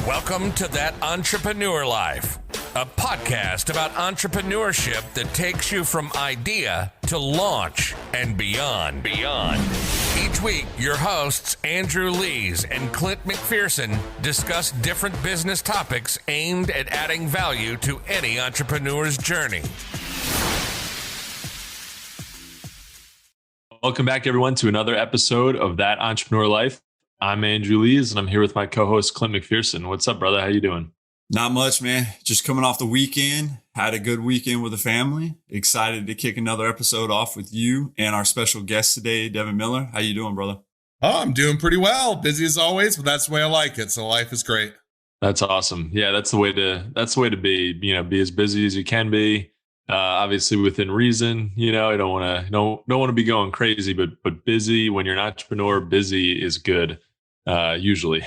Welcome to That Entrepreneur Life, a podcast about entrepreneurship that takes you from idea to launch and beyond. Each week, your hosts, Andrew Lees and Clint McPherson, discuss different business topics aimed at adding value to any entrepreneur's journey. Welcome back, everyone, to another episode of That Entrepreneur Life. I'm Andrew Lees, and I'm here with my co-host, Clint McPherson. What's up, brother? How you doing? Not much, man. Just coming off the weekend. Had a good weekend with the family. Excited to kick another episode off with you and our special guest today, Devin Miller. How you doing, brother? Oh, I'm doing pretty well. Busy as always, but that's the way I like it. So life is great. That's awesome. Yeah, that's the way to be. Be as busy as you can be. Obviously within reason. I don't want to be going crazy, but busy. When you're an entrepreneur, busy is good. Usually.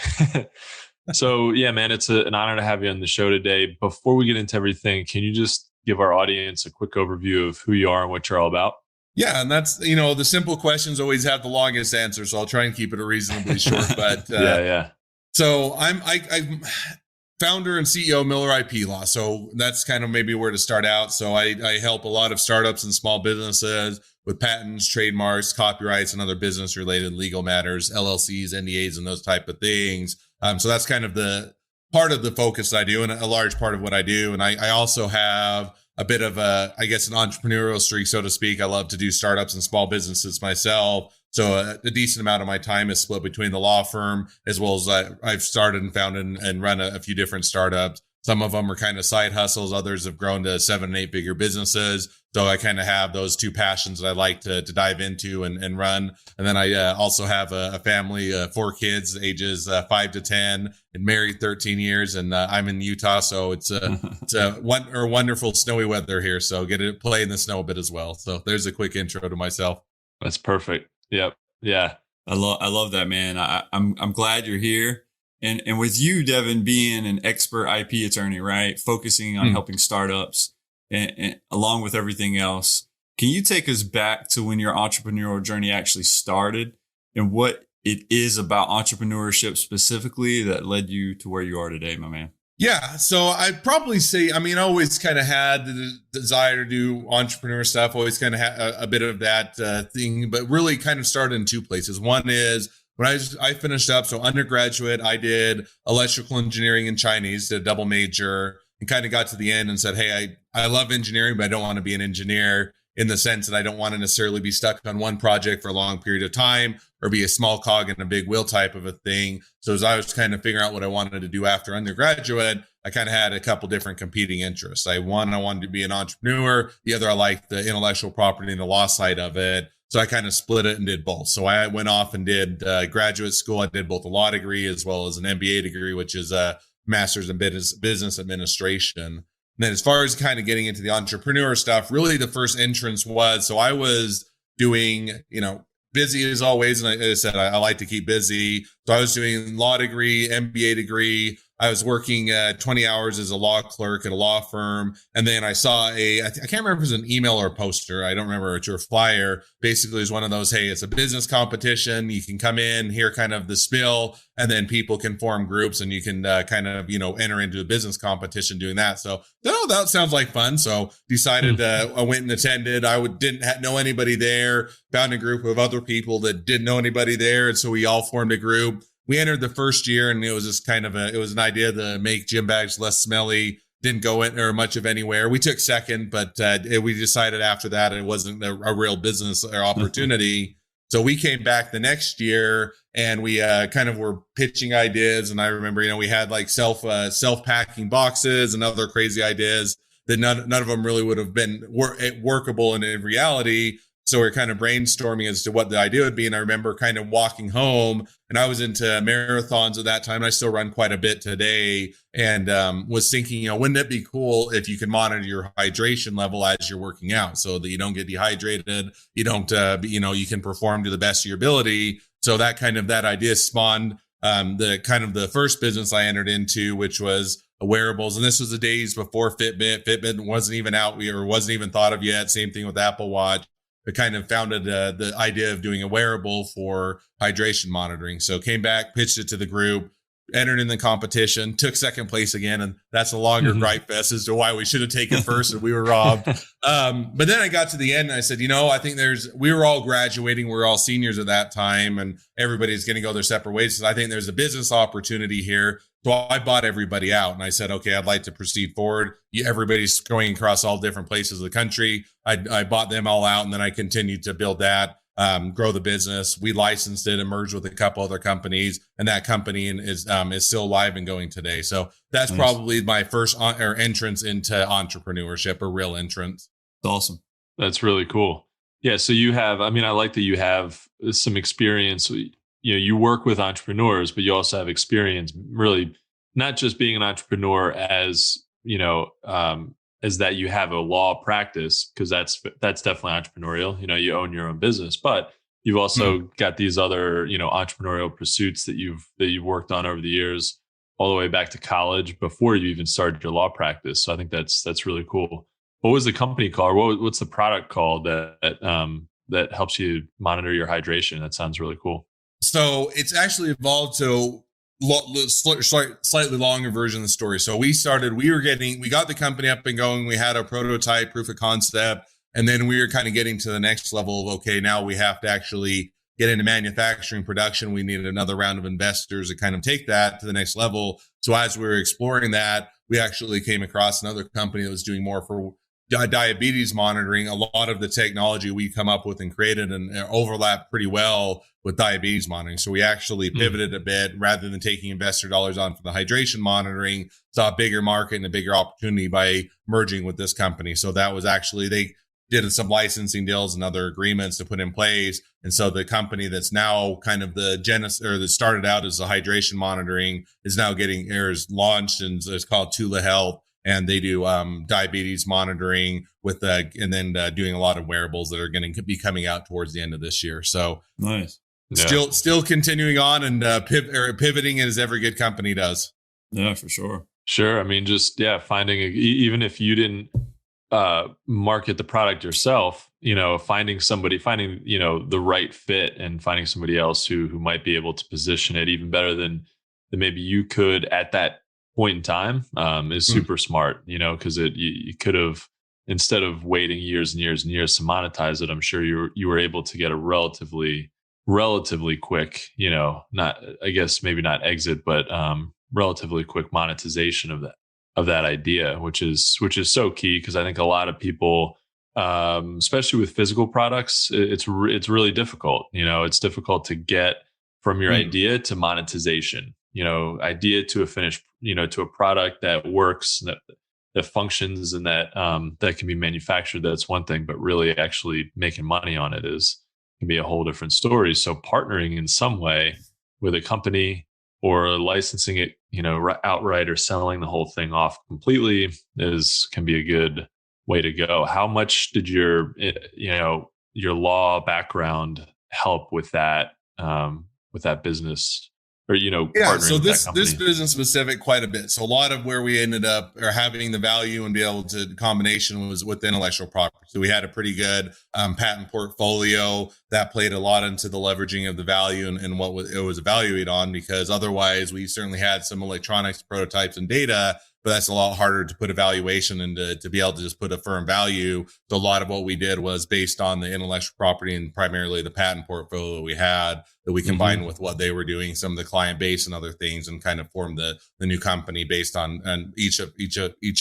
So yeah, man, it's an honor to have you on the show today. Before we get into everything, can you just give our audience a quick overview of who you are and what you're all about? Yeah. And that's, the simple questions always have the longest answer. So I'll try and keep it reasonably short, but yeah. So I'm founder and CEO of Miller IP Law. So that's kind of maybe where to start out. So I help a lot of startups and small businesses with patents, trademarks, copyrights, and other business related legal matters, LLCs, NDAs, and those type of things. So that's kind of the part of the focus I do and a large part of what I do. And I also have a bit of an entrepreneurial streak, so to speak. I love to do startups and small businesses myself. So a decent amount of my time is split between the law firm as well as I've started and founded and run a few different startups. Some of them are kind of side hustles. Others have grown to 7 and 8 figure businesses. So I kind of have those two passions that I like to dive into and run. And then I also have a family, 4 kids, ages 5 to 10, and married 13 years. And I'm in Utah, so it's wonderful snowy weather here. So get to play in the snow a bit as well. So there's a quick intro to myself. That's perfect. Yep. Yeah. I love that, man. I'm glad you're here. And with you, Devin, being an expert IP attorney, right? Focusing on helping startups and along with everything else. Can you take us back to when your entrepreneurial journey actually started and what it is about entrepreneurship specifically that led you to where you are today, my man? Yeah. So I'd probably say, I always kind of had the desire to do entrepreneur stuff, always kind of had a bit of that thing, but really kind of started in 2 places. One is, when I finished up, so undergraduate, I did electrical engineering and Chinese, did a double major, and kind of got to the end and said, hey, I love engineering, but I don't want to be an engineer in the sense that I don't want to necessarily be stuck on one project for a long period of time or be a small cog in a big wheel type of a thing. So as I was kind of figuring out what I wanted to do after undergraduate, I kind of had a couple different competing interests. I wanted to be an entrepreneur. The other, I liked the intellectual property and the law side of it. So I kind of split it and did both. So I went off and did graduate school. I did both a law degree as well as an MBA degree, which is a master's in business administration. And then as far as kind of getting into the entrepreneur stuff, really the first entrance was, so I was doing, busy as always. And I said, I like to keep busy. So I was doing law degree, MBA degree. I was working 20 hours as a law clerk at a law firm. And then I saw I can't remember if it was an email or a poster. I don't remember. It's your flyer. Basically, it was one of those, hey, it's a business competition. You can come in, hear kind of the spill, and then people can form groups and you can enter into a business competition doing that. So, that sounds like fun. So decided I went and attended. I didn't know anybody there, found a group of other people that didn't know anybody there. And so we all formed a group. We entered the first year and it was just it was an idea to make gym bags less smelly. Didn't go in or much of anywhere. We took second, but we decided after that it wasn't a real business or opportunity. So we came back the next year and we kind of were pitching ideas. And I remember, we had like self-packing boxes and other crazy ideas that none of them really would have been workable in reality. So we're kind of brainstorming as to what the idea would be. And I remember kind of walking home and I was into marathons at that time. And I still run quite a bit today and was thinking, wouldn't it be cool if you could monitor your hydration level as you're working out so that you don't get dehydrated, you don't, you can perform to the best of your ability. So that idea spawned the first business I entered into, which was wearables. And this was the days before Fitbit. Fitbit wasn't even out or wasn't even thought of yet. Same thing with Apple Watch. It kind of founded the idea of doing a wearable for hydration monitoring. So came back, pitched it to the group. entered in the competition, took second place again. And that's a longer gripe fest as to why we should have taken first and we were robbed. But then I got to the end and I said, I think we were all graduating. We were all seniors at that time and everybody's going to go their separate ways. So I think there's a business opportunity here. So I bought everybody out and I said, okay, I'd like to proceed forward. Everybody's going across all different places of the country. I bought them all out and then I continued to build that. Grow the business. We licensed it and merged with a couple other companies, and that company is still live and going today. So that's nice. Probably my first entrance into entrepreneurship, a real entrance. That's awesome. That's really cool. Yeah. So you have, I like that you have some experience. You work with entrepreneurs, but you also have experience really not just being an entrepreneur as is that you have a law practice, because that's definitely entrepreneurial. You own your own business, but you've also got these other, entrepreneurial pursuits that you've worked on over the years, all the way back to college before you even started your law practice. So I think that's really cool. What was the company called? What's the product called that helps you monitor your hydration? That sounds really cool. So it's actually evolved to slightly longer version of the story. So we got the company up and going. We had a prototype, proof of concept, and then we were kind of getting to the next level of, okay, now we have to actually get into manufacturing production. We needed another round of investors to kind of take that to the next level. So as we were exploring that, we actually came across another company that was doing more for diabetes monitoring. A lot of the technology we come up with and created and overlap pretty well with diabetes monitoring. So we actually pivoted a bit, rather than taking investor dollars on for the hydration monitoring, saw a bigger market and a bigger opportunity by merging with this company. So that was actually, they did some licensing deals and other agreements to put in place. And so the company that's now kind of the genesis, or that started out as the hydration monitoring, is now is launched, and it's called Tula Health. And they do diabetes monitoring and then doing a lot of wearables that are going to be coming out towards the end of this year. So nice. Still continuing on and pivoting as every good company does. Yeah, for sure. Sure. Finding even if you didn't market the product yourself, finding the right fit and finding somebody else who might be able to position it even better than maybe you could at that point in time is super smart, because you could have, instead of waiting years and years and years to monetize it, I'm sure you were able to get a relatively quick, maybe not exit, but relatively quick monetization of that idea, which is so key, because I think a lot of people, especially with physical products, it's really difficult. It's difficult to get from your idea to monetization. Idea to a finished, to a product that works, that functions, and that can be manufactured. That's one thing, but really actually making money on it can be a whole different story. So partnering in some way with a company, or licensing it, outright, or selling the whole thing off completely can be a good way to go. How much did your law background help with that business? Or, so this business specific quite a bit. So a lot of where we ended up or having the value and be able to, the combination was with intellectual property. So we had a pretty good patent portfolio that played a lot into the leveraging of the value and what it was evaluated on, because otherwise we certainly had some electronics prototypes and data, but that's a lot harder to put a valuation and to be able to just put a firm value. So a lot of what we did was based on the intellectual property and primarily the patent portfolio we had, that we combined with what they were doing, some of the client base and other things, and kind of formed the new company based on each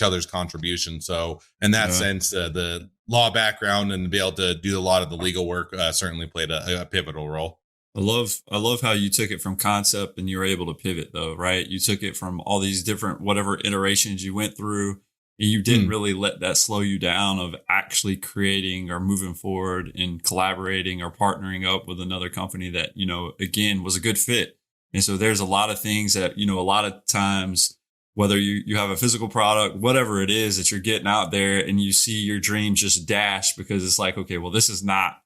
other's contribution. So in that sense, the law background and to be able to do a lot of the legal work certainly played a pivotal role. I love how you took it from concept and you were able to pivot, though, right? You took it from all these different whatever iterations you went through, and you didn't really let that slow you down of actually creating or moving forward and collaborating or partnering up with another company that, again, was a good fit. And so there's a lot of things that, a lot of times, whether you have a physical product, whatever it is that you're getting out there, and you see your dream just dash because it's like, okay, well, this is not,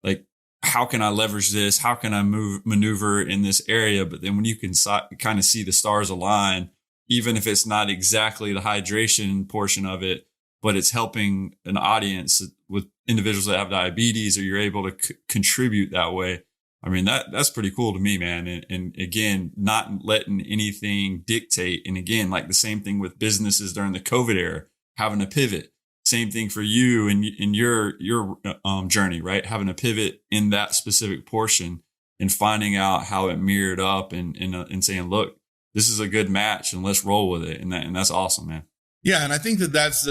like, how can I leverage this? How can I maneuver in this area? But then when you can kind of see the stars align, even if it's not exactly the hydration portion of it, but it's helping an audience with individuals that have diabetes, or you're able to contribute that way. I mean, that's pretty cool to me, man. And again, not letting anything dictate. And again, like the same thing with businesses during the COVID era, having a pivot. Same thing for you in your journey, right? Having a pivot in that specific portion and finding out how it mirrored up and saying, look, this is a good match and let's roll with it. And that's awesome, man. Yeah. And I think that's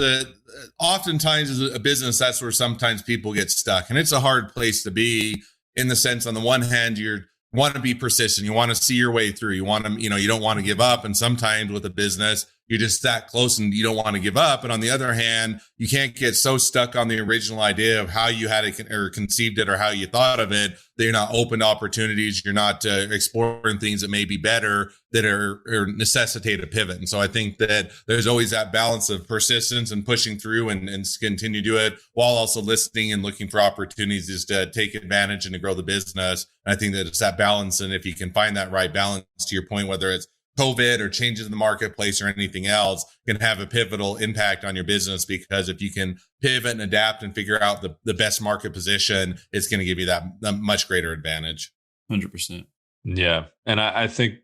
oftentimes as a business, that's where sometimes people get stuck, and it's a hard place to be, in the sense, on the one hand, you want to be persistent. You want to see your way through. You want to, you don't want to give up. And sometimes with a business, you're just that close and you don't want to give up. And on the other hand, you can't get so stuck on the original idea of how you had it or conceived it or how you thought of it that you're not open to opportunities. You're not exploring things that may be better, that are necessitate a pivot. And so I think that there's always that balance of persistence and pushing through and continue to do it while also listening and looking for opportunities to take advantage and to grow the business. And I think that it's that balance. And if you can find that right balance, to your point, whether it's COVID or changes in the marketplace or anything else, can have a pivotal impact on your business, because if you can pivot and adapt and figure out the best market position, it's going to give you that much greater advantage. 100%. Yeah. And I think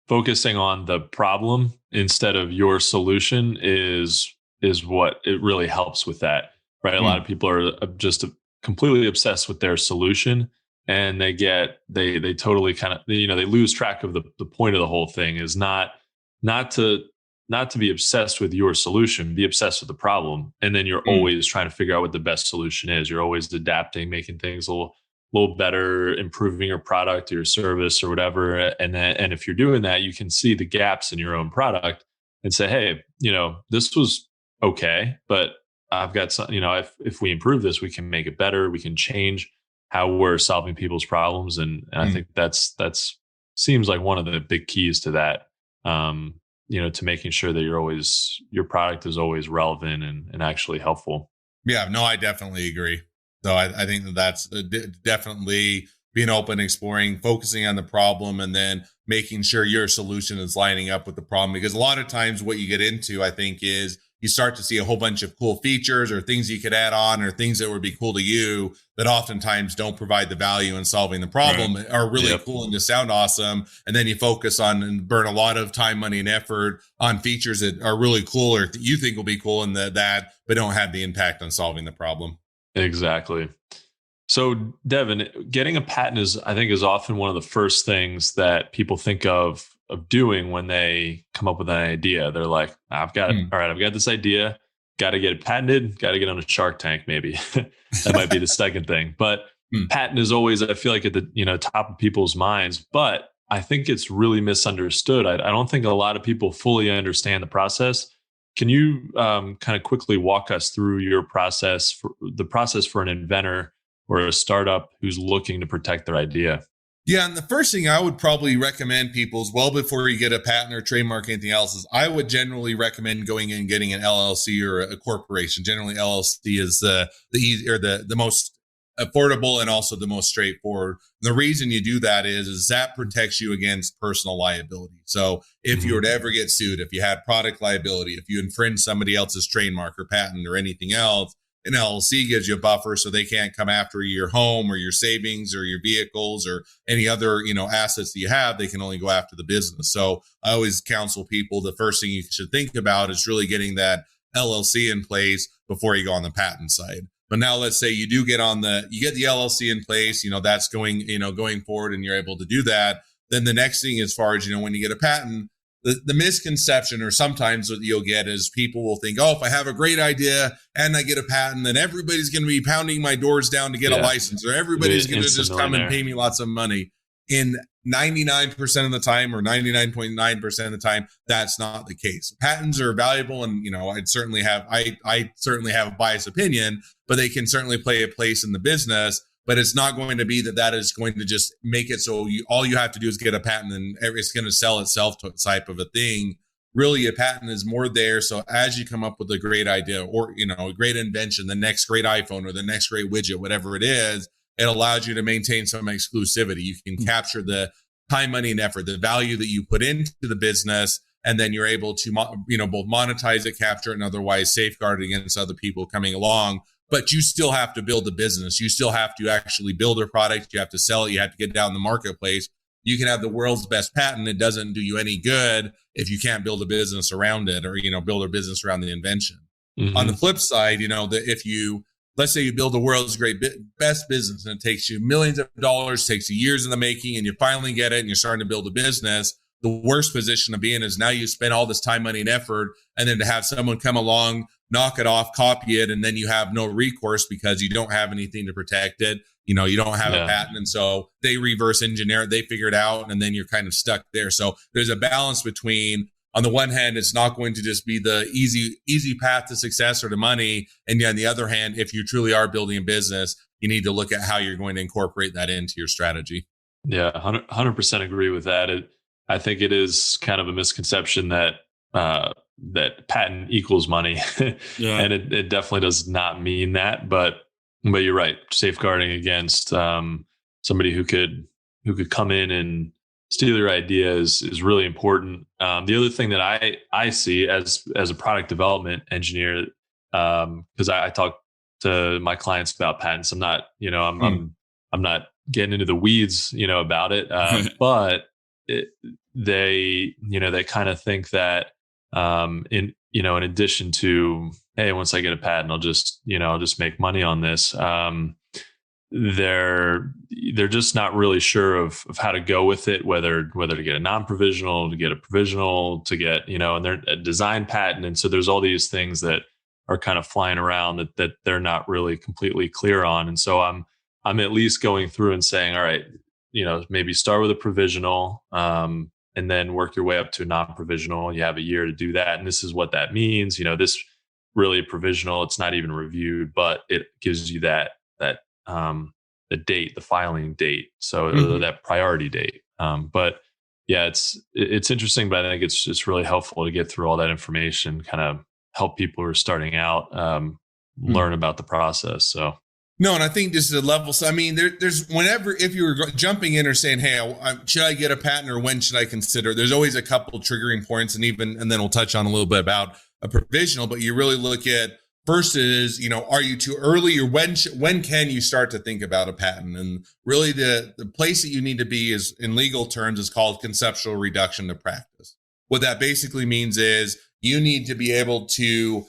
focusing on the problem instead of your solution is what it really helps with that, right? A lot of people are just completely obsessed with their solution, and they totally kind of, they lose track of the point of the whole thing is not to be obsessed with your solution, be obsessed with the problem. And then you're always trying to figure out what the best solution is. You're always adapting, making things a little better, improving your product or your service or whatever. And if you're doing that, you can see the gaps in your own product and say, hey, this was okay, but I've got some, if we improve this, we can make it better. We can change how we're solving people's problems. And I think that's seems like one of the big keys to that, to making sure that your product is always relevant and actually helpful. Yeah, no, I definitely agree. So I think that's definitely being open, exploring, focusing on the problem, and then making sure your solution is lining up with the problem. Because a lot of times what you get into, I think, is you start to see a whole bunch of cool features or things you could add on or things that would be cool to you that oftentimes don't provide the value in solving the problem, are really cool and just sound awesome. And then you focus on and burn a lot of time, money, and effort on features that are really cool or that you think will be cool and that but don't have the impact on solving the problem. Exactly. So Devin, getting a patent is often one of the first things that people think of doing when they come up with an idea. They're like, I've got this idea, got to get it patented, got to get on a Shark Tank. Maybe that might be the second thing, but patent is always, I feel like, at the, top of people's minds, but I think it's really misunderstood. I don't think a lot of people fully understand the process. Can you kind of quickly walk us through your process, for an inventor or a startup who's looking to protect their idea? Yeah, and the first thing I would probably recommend people is, well, before you get a patent or trademark or anything else, is I would generally recommend going in and getting an LLC or a corporation. Generally, LLC is the most affordable and also the most straightforward. The reason you do that is that protects you against personal liability. So if you were to ever get sued, if you had product liability, if you infringe somebody else's trademark or patent or anything else, an LLC gives you a buffer so they can't come after your home or your savings or your vehicles or any other, assets that you have. They can only go after the business. So I always counsel people, the first thing you should think about is really getting that LLC in place before you go on the patent side. But now let's say you do get the LLC in place, that's going forward and you're able to do that. Then the next thing, as far as, when you get a patent, the misconception, or sometimes what you'll get, is people will think, oh, if I have a great idea and I get a patent, then everybody's going to be pounding my doors down to get a license, or everybody's going to just come and pay me lots of money. In 99% of the time, or 99.9% of the time, that's not the case. Patents are valuable, and I certainly have a biased opinion, but they can certainly play a place in the business. But it's not going to be that is going to just make it so all you have to do is get a patent and it's going to sell itself type of a thing. Really, a patent is more there. So as you come up with a great idea or, a great invention, the next great iPhone or the next great widget, whatever it is, it allows you to maintain some exclusivity. You can capture the time, money, and effort, the value that you put into the business, and then you're able to, both monetize it, capture it, and otherwise safeguard it against other people coming along but you still have to build a business. You still have to actually build a product. You have to sell it. You have to get down the marketplace. You can have the world's best patent. It doesn't do you any good if you can't build a business around it, or, build a business around the invention. Mm-hmm. On the flip side, let's say you build the world's best business and it takes you millions of dollars, takes you years in the making, and you finally get it and you're starting to build a business. The worst position to be in is now you spend all this time, money, and effort, and then to have someone come along, knock it off, copy it, and then you have no recourse because you don't have anything to protect it. You don't have a patent. And so they reverse engineer it, they figure it out, and then you're kind of stuck there. So there's a balance between, on the one hand, it's not going to just be the easy path to success or to money. And on the other hand, if you truly are building a business, you need to look at how you're going to incorporate that into your strategy. Yeah, 100% agree with that. I think it is kind of a misconception that patent equals money. Yeah. And it definitely does not mean that, but you're right. Safeguarding against somebody who could come in and steal your idea is really important. The other thing that I see as a product development engineer, because I talk to my clients about patents. I'm not, I'm not getting into the weeds, about it, but they kind of think that in addition to, hey, once I get a patent, I'll just make money on this. They're just not really sure of how to go with it, whether to get a non-provisional, to get a provisional, to get, and they're a design patent. And so there's all these things that are kind of flying around that they're not really completely clear on. And so I'm at least going through and saying, all right, maybe start with a provisional, and then work your way up to a non-provisional. You have a year to do that. And this is what that means. This really a provisional. It's not even reviewed, but it gives you that the date, the filing date. So that priority date. But yeah, it's interesting, but I think it's just really helpful to get through all that information, kind of help people who are starting out, learn about the process. So. No, and I think this is a level. So, I mean, there's whenever, if you were jumping in or saying, hey, should I get a patent or when should I consider? There's always a couple triggering points, and then we'll touch on a little bit about a provisional. But you really look at, first is, are you too early, or when can you start to think about a patent? And really the place that you need to be is, in legal terms, is called conceptual reduction to practice. What that basically means is you need to be able to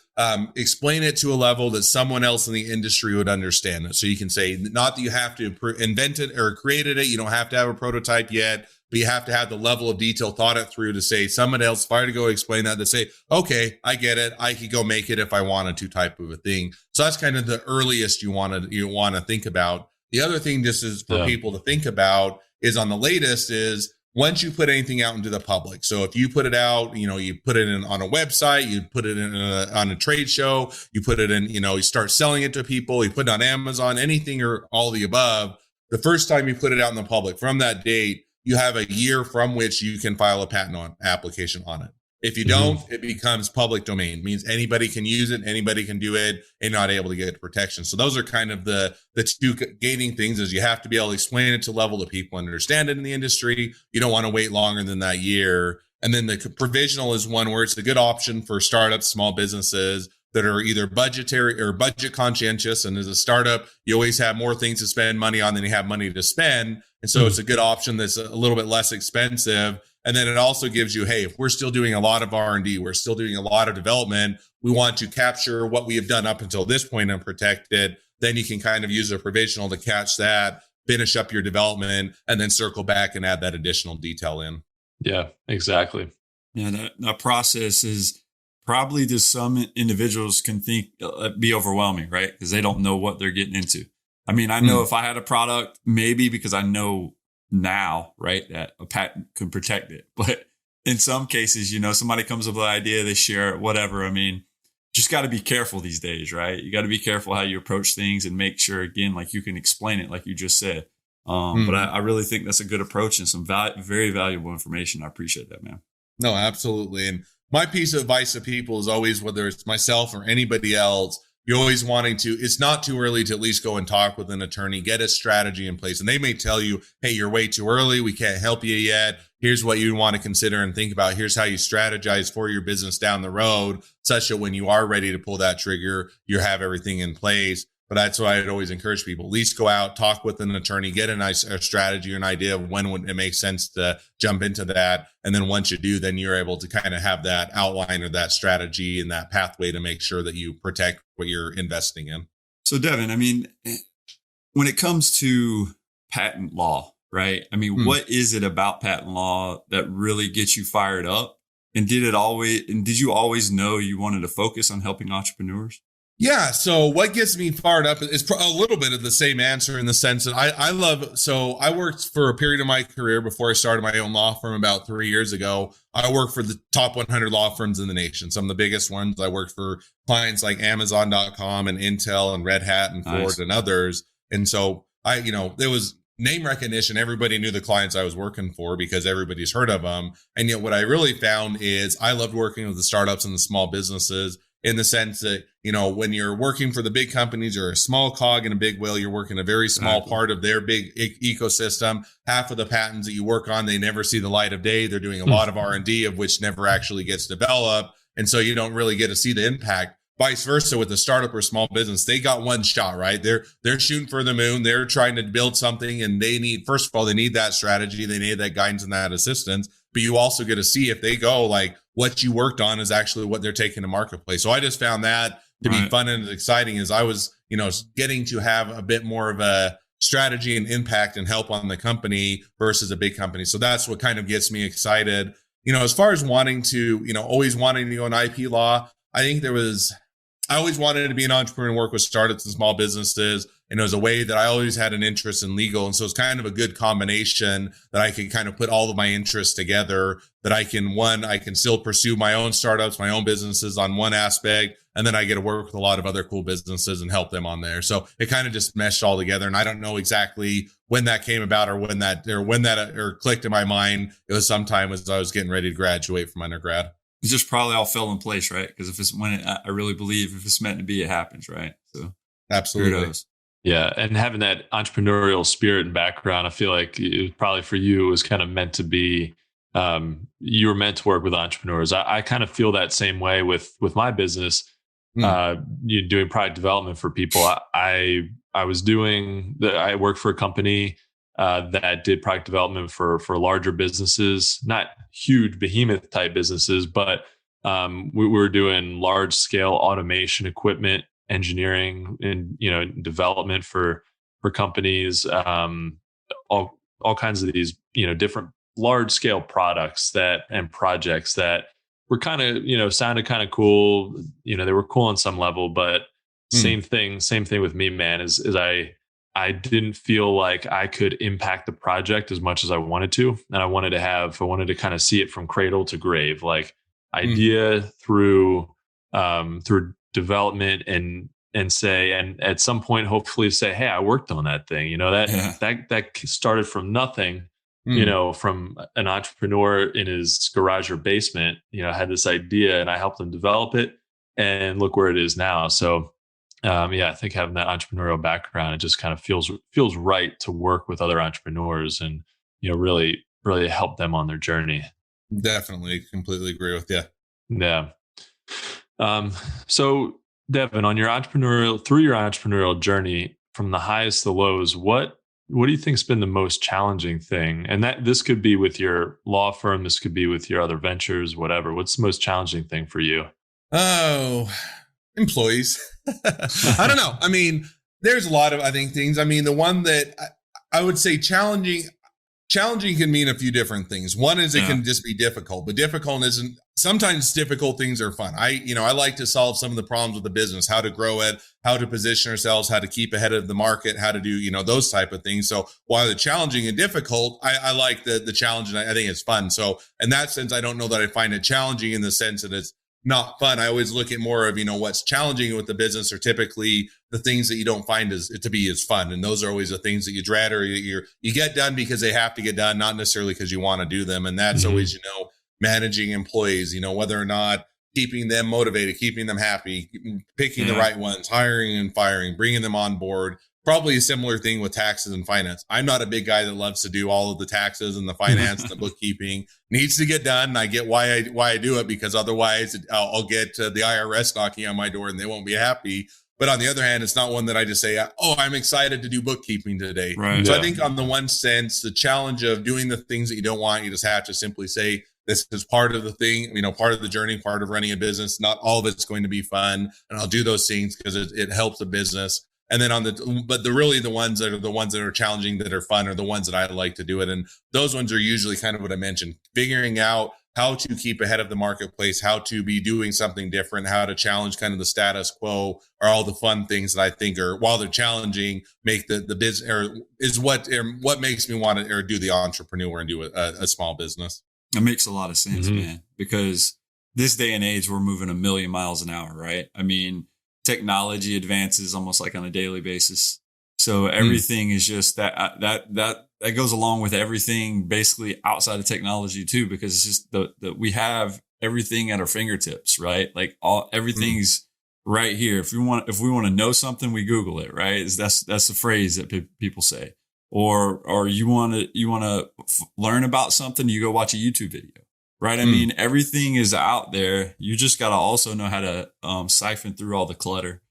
explain it to a level that someone else in the industry would understand it. So you can say, not that you have to invent it or created it. You don't have to have a prototype yet, but you have to have the level of detail, thought it through, to say someone else, if I were to go explain that, to say, okay, I get it. I could go make it if I wanted to, type of a thing. So that's kind of the earliest you want to think about. The other thing just is for people to think about is, on the latest, is once you put anything out into the public. So if you put it out, you put it in on a website, you put it in on a trade show, you put it in, you start selling it to people, you put it on Amazon, anything or all the above. The first time you put it out in the public, from that date, you have a year from which you can file a patent application on it. If you don't, it becomes public domain. It means anybody can use it, anybody can do it, and not able to get protection. So those are kind of the two gating things, is you have to be able to explain it to a level that people understand it in the industry. You don't want to wait longer than that year. And then the provisional is one where it's a good option for startups, small businesses that are either budgetary or budget conscientious. And as a startup, you always have more things to spend money on than you have money to spend. And so it's a good option that's a little bit less expensive. And then it also gives you, hey, if we're still doing a lot of R&D, we're still doing a lot of development, we want to capture what we have done up until this point and protect it. Then you can kind of use a provisional to catch that, finish up your development, and then circle back and add that additional detail in. Yeah, exactly. Yeah, that process is probably, to some individuals, can be overwhelming, right? Because they don't know what they're getting into. I mean, I know if I had a product, maybe because I know now, right, that a patent could protect it. But in some cases, somebody comes up with an idea, they share it, whatever. I mean, just got to be careful these days, right? You got to be careful how you approach things and make sure, again, like you can explain it, like you just said. But I really think that's a good approach and some very valuable information. I appreciate that, man. No, absolutely. And my piece of advice to people is always, whether it's myself or anybody else, you're always wanting to, it's not too early to at least go and talk with an attorney, get a strategy in place. And they may tell you, hey, you're way too early. We can't help you yet. Here's what you want to consider and think about. Here's how you strategize for your business down the road, such that when you are ready to pull that trigger, you have everything in place. But that's why I'd always encourage people, at least go out, talk with an attorney, get a strategy or an idea of when would it make sense to jump into that. And then once you do, then you're able to kind of have that outline or that strategy and that pathway to make sure that you protect what you're investing in. So Devin, I mean, when it comes to patent law, right? I mean, what is it about patent law that really gets you fired up? And did you always know you wanted to focus on helping entrepreneurs? Yeah. So what gets me fired up is a little bit of the same answer in the sense that I worked for a period of my career before I started my own law firm about 3 years ago. I worked for the top 100 law firms in the nation, some of the biggest ones. I worked for clients like Amazon.com and Intel and Red Hat and Ford and others. And so there was name recognition. Everybody knew the clients I was working for because everybody's heard of them. And yet what I really found is I loved working with the startups and the small businesses, in the sense that, when you're working for the big companies, you're a small cog in a big wheel. You're working a very small part of their big ecosystem. Half of the patents that you work on, they never see the light of day. They're doing a lot of R&D, of which never actually gets developed. And so you don't really get to see the impact. Vice versa with the startup or small business, they got one shot, right? They're shooting for the moon. They're trying to build something, and they need that strategy. They need that guidance and that assistance. But you also get to see if they go, like, what you worked on is actually what they're taking to marketplace. So I just found that to be fun and exciting, as I was, getting to have a bit more of a strategy and impact and help on the company versus a big company. So that's what kind of gets me excited. As far as wanting to, always wanting to go in IP law, I always wanted to be an entrepreneur and work with startups and small businesses. And it was a way that I always had an interest in legal. And so it's kind of a good combination that I can kind of put all of my interests together, that I can still pursue my own startups, my own businesses on one aspect. And then I get to work with a lot of other cool businesses and help them on there. So it kind of just meshed all together. And I don't know exactly when that came about or when that clicked in my mind. It was sometime as I was getting ready to graduate from undergrad. It just probably all fell in place, right? Because I really believe if it's meant to be, it happens, right? So absolutely. Kudos. Yeah. And having that entrepreneurial spirit and background, I feel like it was probably for you, it was kind of meant to be, you were meant to work with entrepreneurs. I kind of feel that same way with my business, doing product development for people. I worked for a company that did product development for larger businesses, not huge behemoth type businesses, but we were doing large scale automation equipment engineering and development for companies, all kinds of these different large scale products and projects that were kind of sounded kind of cool. They were cool on some level, but same thing with me, man. Is I didn't feel like I could impact the project as much as I wanted to. And I wanted to kind of see it from cradle to grave, like idea through development and at some point, hopefully say, hey, I worked on that thing, that started from nothing, from an entrepreneur in his garage or basement, had this idea and I helped him develop it and look where it is now. So I think having that entrepreneurial background, it just kind of feels right to work with other entrepreneurs and, really, really help them on their journey. Definitely. Completely agree with you. Yeah. So Devin, through your entrepreneurial journey, from the highs to the lows, what do you think's been the most challenging thing? And that this could be with your law firm, this could be with your other ventures, whatever. What's the most challenging thing for you? Oh, employees. I don't know. I mean, there's a lot of, I think, things. I mean, the one that I would say challenging can mean a few different things. One is it can just be difficult, but difficult isn't. Sometimes difficult things are fun. I like to solve some of the problems with the business, how to grow it, how to position ourselves, how to keep ahead of the market, how to do, those type of things. So while they're challenging and difficult, I like the challenge and I think it's fun. So in that sense, I don't know that I find it challenging in the sense that it's not fun. I always look at more of, what's challenging with the business are typically the things that you don't find to be as fun. And those are always the things that you dread or you get done because they have to get done, not necessarily because you want to do them. And that's always, managing employees, whether or not keeping them motivated, keeping them happy, picking the right ones, hiring and firing, bringing them on board. Probably a similar thing with taxes and finance. I'm not a big guy that loves to do all of the taxes and the finance and the bookkeeping. Needs to get done. I get why I do it, because otherwise I'll get the IRS knocking on my door and they won't be happy. But on the other hand, it's not one that I just say, oh, I'm excited to do bookkeeping today. Right. So I think on the one sense, the challenge of doing the things that you don't want, you just have to simply say, this is part of the thing, part of the journey, part of running a business. Not all of it's going to be fun. And I'll do those things because it helps the business. And then the ones that are challenging, that are fun, are the ones that I like to do it. And those ones are usually kind of what I mentioned, figuring out how to keep ahead of the marketplace, how to be doing something different, how to challenge kind of the status quo, are all the fun things that I think are, while they're challenging, make the business, or is what makes me want to do the entrepreneur and do a small business. It makes a lot of sense, man, because this day and age, we're moving 1,000,000 miles an hour, right? I mean, technology advances almost like on a daily basis. So everything is just that goes along with everything basically outside of technology too, because it's just we have everything at our fingertips, right? Like everything's right here. If we want to know something, we Google it, right? That's the phrase that people say. Or you want to learn about something, you go watch a YouTube video. Right. I mean, everything is out there. You just got to also know how to siphon through all the clutter,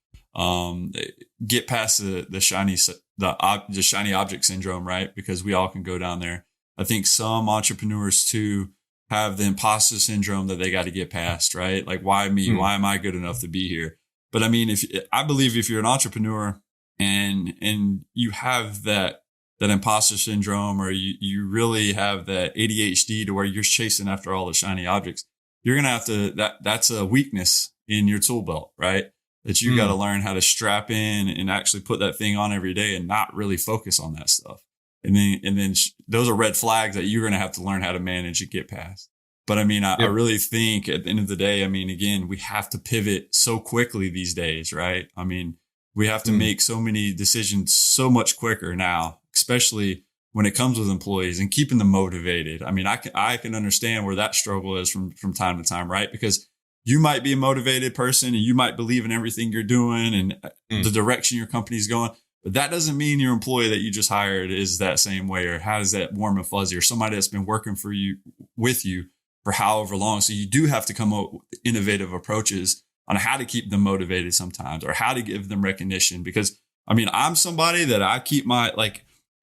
get past the shiny object syndrome. Right. Because we all can go down there. I think some entrepreneurs too have the imposter syndrome that they got to get past. Right. Like, why me? Why am I good enough to be here? But I mean, I believe if you're an entrepreneur and you have that imposter syndrome, or you really have that ADHD to where you're chasing after all the shiny objects, you're going to have to, that's a weakness in your tool belt, right? That you got to learn how to strap in and actually put that thing on every day and not really focus on that stuff. And then those are red flags that you're going to have to learn how to manage and get past. But I mean, I really think at the end of the day, I mean, again, we have to pivot so quickly these days, right? I mean, we have to make so many decisions so much quicker now, especially when it comes with employees and keeping them motivated. I mean, I can understand where that struggle is from time to time, right? Because you might be a motivated person and you might believe in everything you're doing and the direction your company's going, but that doesn't mean your employee that you just hired is that same way or has that warm and fuzzy, or somebody that's been working with you for however long. So you do have to come up with innovative approaches on how to keep them motivated sometimes, or how to give them recognition. Because I mean, I'm somebody that I keep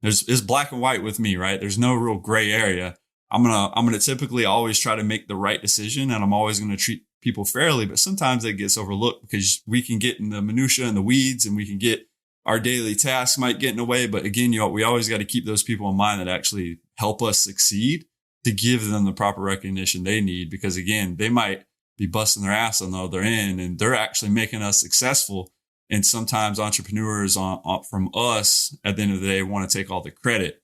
it's black and white with me, right? There's no real gray area. I'm going to typically always try to make the right decision, and I'm always going to treat people fairly, but sometimes it gets overlooked because we can get in the minutia and the weeds, and we can get our daily tasks might get in the way. But again, we always got to keep those people in mind that actually help us succeed, to give them the proper recognition they need. Because again, they might be busting their ass on the other end, and they're actually making us successful. And sometimes entrepreneurs from us at the end of the day want to take all the credit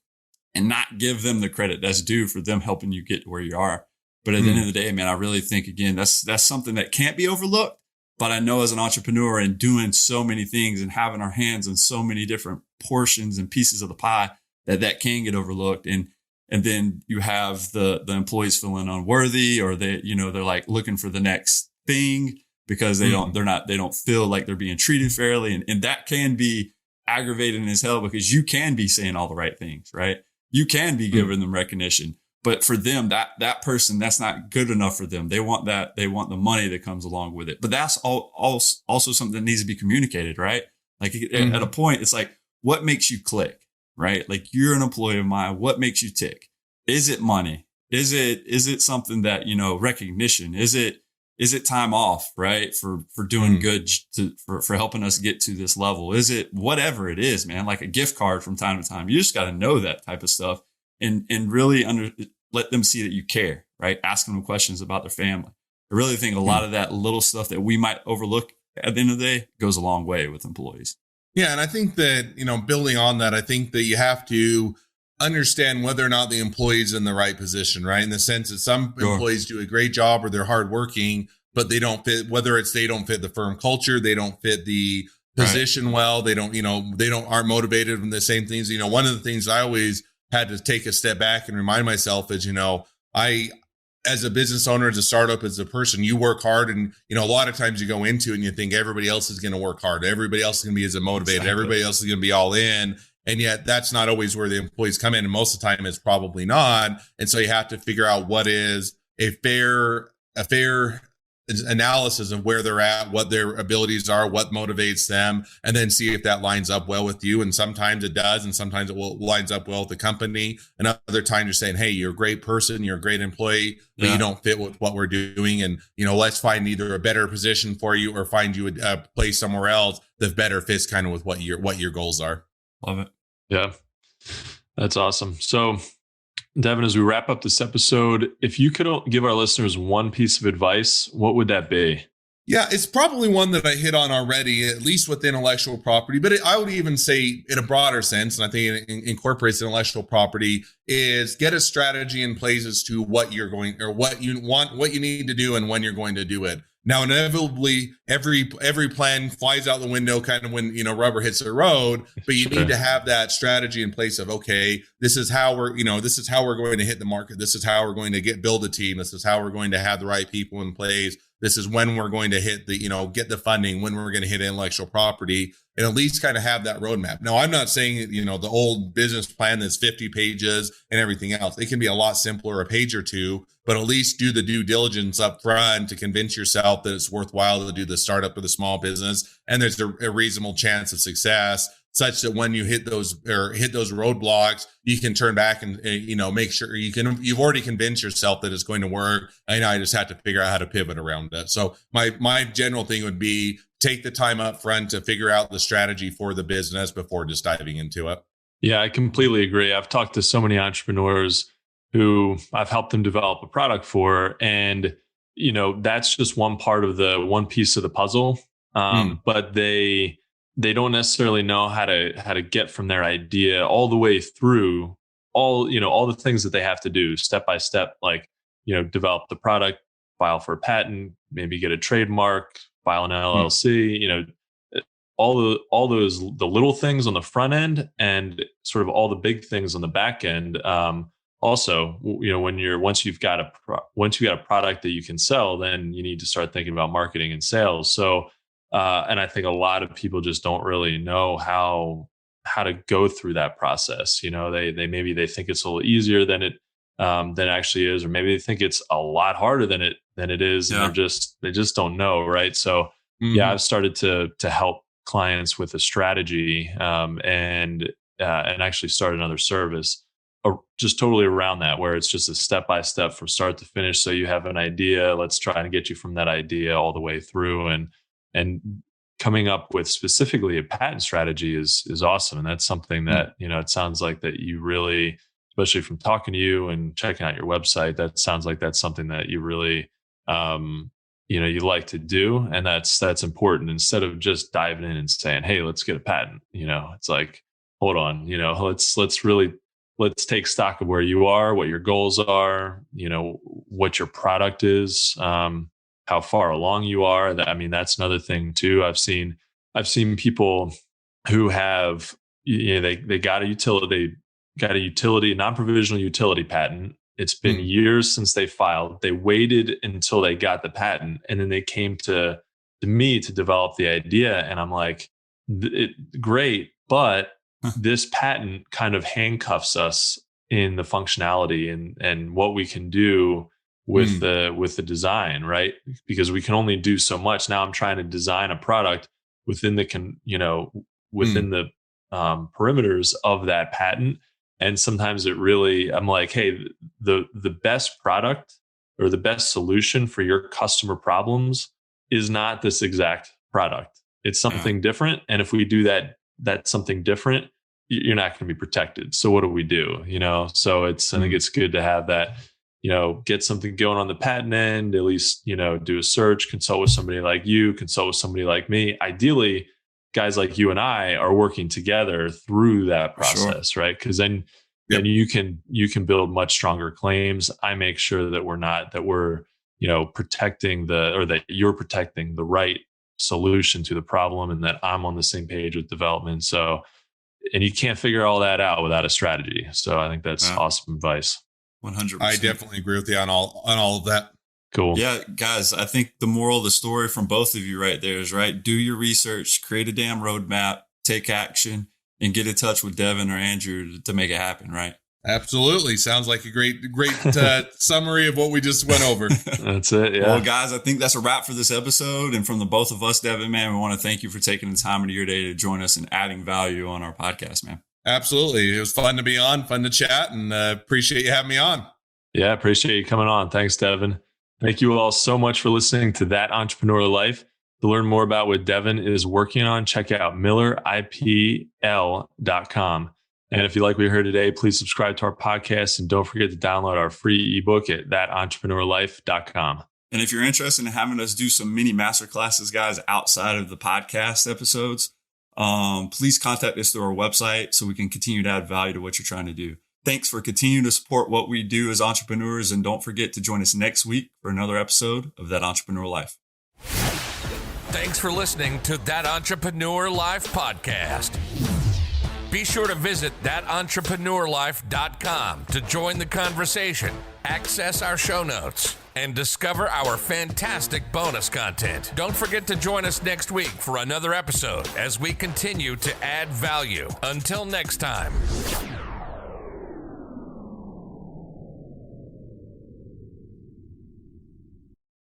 and not give them the credit that's due for them helping you get to where you are. But at the end of the day, man, I really think, again, that's something that can't be overlooked. But I know as an entrepreneur and doing so many things and having our hands in so many different portions and pieces of the pie, that can get overlooked. And then you have the employees feeling unworthy, or they're like looking for the next thing because they don't feel like they're being treated fairly. And that can be aggravating as hell, because you can be saying all the right things, right? You can be giving them recognition. But for them, that person, that's not good enough for them. They want the money that comes along with it. But that's also something that needs to be communicated, right? Like at a point, it's like, what makes you click, right? Like, you're an employee of mine. What makes you tick? Is it money? Is it something that, recognition? Is it time off, right? For doing good, for helping us get to this level? Is it whatever it is, man? Like a gift card from time to time. You just got to know that type of stuff. And really let them see that you care, right? Asking them questions about their family. I really think a lot of that little stuff that we might overlook at the end of the day goes a long way with employees. Yeah. And I think that, building on that, I think that you have to understand whether or not the employee's in the right position, right? In the sense that some employees do a great job or they're hardworking, but they don't fit, whether it's they don't fit the firm culture, they don't fit the position well, they don't, aren't motivated from the same things. One of the things I always had to take a step back and remind myself is, as a business owner, as a startup, as a person, you work hard, and a lot of times you go into it and you think everybody else is going to work hard, everybody else is going to be as motivated, everybody else is going to be all in, and yet that's not always where the employees come in, and most of the time it's probably not. And so you have to figure out what is a fair analysis of where they're at, what their abilities are, what motivates them, and then see if that lines up well with you. And sometimes it does, and sometimes it lines up well with the company. And other times you're saying, hey, you're a great person, you're a great employee, but you don't fit with what we're doing. And, let's find either a better position for you or find you a place somewhere else that better fits kind of with what your goals are. Love it. Yeah, that's awesome. So Devin, as we wrap up this episode, if you could give our listeners one piece of advice, what would that be? Yeah, it's probably one that I hit on already, at least with intellectual property. But I would even say in a broader sense, and I think it incorporates intellectual property, is get a strategy in place as to what you're going, or what you want, what you need to do, and when you're going to do it. Now, inevitably, every plan flies out the window kind of when, rubber hits the road, but you need to have that strategy in place of, okay, this is how we're going to hit the market. This is how we're going to build a team. This is how we're going to have the right people in place. This is when we're going to hit get the funding, when we're going to hit intellectual property, and at least kind of have that roadmap. Now, I'm not saying, the old business plan that's 50 pages and everything else. It can be a lot simpler, a page or two, but at least do the due diligence up front to convince yourself that it's worthwhile to do the startup or the small business. And there's a reasonable chance of success, such that when you hit those roadblocks, you can turn back and, make sure you've already convinced yourself that it's going to work. I just have to figure out how to pivot around it. So my general thing would be take the time up front to figure out the strategy for the business before just diving into it. Yeah, I completely agree. I've talked to so many entrepreneurs who I've helped them develop a product for, and, that's just one piece of the puzzle. But they don't necessarily know how to get from their idea all the way through all the things that they have to do step by step, like, develop the product, file for a patent, maybe get a trademark, file an LLC, all those, the little things on the front end and sort of all the big things on the back end. Also, once you've got a product that you can sell, then you need to start thinking about marketing and sales. So, and I think a lot of people just don't really know how to go through that process. They think it's a little easier than it actually is, or maybe they think it's a lot harder than it is. Yeah. And they just don't know. Right. So yeah, I've started to help clients with a strategy, and actually start another service just totally around that, where it's just a step-by-step from start to finish. So you have an idea, let's try and get you from that idea all the way through, and coming up with specifically a patent strategy is awesome. And that's something that, it sounds like that you really, especially from talking to you and checking out your website, that sounds like that's something that you really, you like to do. And that's important, instead of just diving in and saying, hey, let's get a patent. It's like, hold on, let's take stock of where you are, what your goals are, what your product is, how far along you are. That's another thing too. I've seen people who have, they got a utility, non-provisional utility patent. It's been years since they filed. They waited until they got the patent, and then they came to me to develop the idea. And I'm like, great, but this patent kind of handcuffs us in the functionality and what we can do with the design, right? Because we can only do so much. Now I'm trying to design a product within the perimeters of that patent. And sometimes I'm like, hey, the best product or the best solution for your customer problems is not this exact product. It's something different. And if we do that's something different, you're not going to be protected. So what do we do? So I think it's good to have that, get something going on the patent end, at least, do a search, consult with somebody like you, consult with somebody like me. Ideally, guys like you and I are working together through that process, right? Because then you can build much stronger claims. I make sure that we're protecting that you're protecting the right solution to the problem, and that I'm on the same page with development. So, and you can't figure all that out without a strategy. So I think that's awesome advice. 100%. I definitely agree with you on all of that. Cool. Yeah, guys, I think the moral of the story from both of you right there is, right, do your research, create a damn roadmap, take action, and get in touch with Devin or Andrew to make it happen, right? Absolutely. Sounds like a great summary of what we just went over. That's it. Yeah. Well, guys, I think that's a wrap for this episode. And from the both of us, Devin, man, we want to thank you for taking the time of your day to join us and adding value on our podcast, man. Absolutely. It was fun to be on, fun to chat, and appreciate you having me on. Yeah. Appreciate you coming on. Thanks, Devin. Thank you all so much for listening to That Entrepreneur Life. To learn more about what Devin is working on, check out milleripl.com. And if you like what you heard today, please subscribe to our podcast and don't forget to download our free ebook at thatentrepreneurlife.com. And if you're interested in having us do some mini masterclasses, guys, outside of the podcast episodes, please contact us through our website so we can continue to add value to what you're trying to do. Thanks for continuing to support what we do as entrepreneurs. And don't forget to join us next week for another episode of That Entrepreneur Life. Thanks for listening to That Entrepreneur Life podcast. Be sure to visit thatentrepreneurlife.com to join the conversation, access our show notes, and discover our fantastic bonus content. Don't forget to join us next week for another episode as we continue to add value. Until next time.